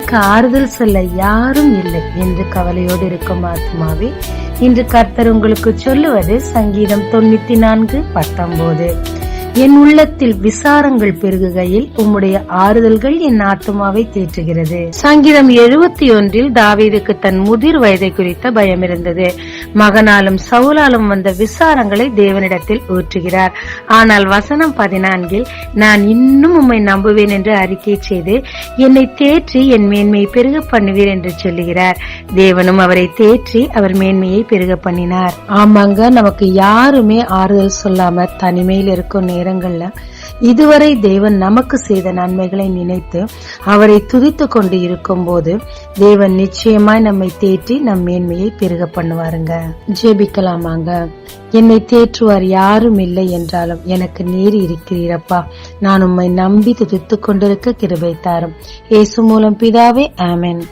எனக்கு ஆறுதல் சொல்ல யாரும் இல்லை என்று கவலையோடு இருக்கும் ஆத்மாவே, இன்று கர்த்தர் உங்களுக்கு சொல்லுவது சங்கீதம் 94:19. என் உள்ளத்தில் விசாரங்கள் பெருகுகையில் உம்முடைய ஆறுதல்கள் என் ஆத்துமாவை தேற்றுகிறது. சங்கீதம் 71 தாவீதுக்கு தன் முதிர் வயதை குறித்த பயம் இருந்தது. மகனாலும் சவுலாலும் வந்த விசாரங்களை தேவனிடத்தில் ஊற்றுகிறார். ஆனால் வசனம் 14 நான் இன்னும் உம்மை நம்புவேன் என்று அறிக்கை செய்து என்னை தேற்றி என் மேன்மையை பெருக பண்ணுவீர் என்று சொல்லுகிறார். தேவனும் அவரை தேற்றி அவர் மேன்மையை பெருக பண்ணினார். ஆமாங்க, நமக்கு யாருமே ஆறுதல் சொல்லாம தனிமையில் இருக்கும் நேரங்கள்ல இதுவரை தேவன் நமக்கு செய்த நன்மைகளை நினைத்து அவரை துதித்து கொண்டு இருக்கும் போது தேவன் நிச்சயமாய் நம்மை தேற்றி நம் மேன்மையை பெருக பண்ணுவாருங்க. ஜெபிக்கலாமாங்க. என்னை தேற்றுவார் யாரும் இல்லை என்றாலும் எனக்கு நீர் இருக்கிறீரப்பா. நான் உம்மை நம்பி துதித்து கொண்டிருக்க கிருபை தாரும். இயேசு மூலம் பிதாவே, ஆமென்.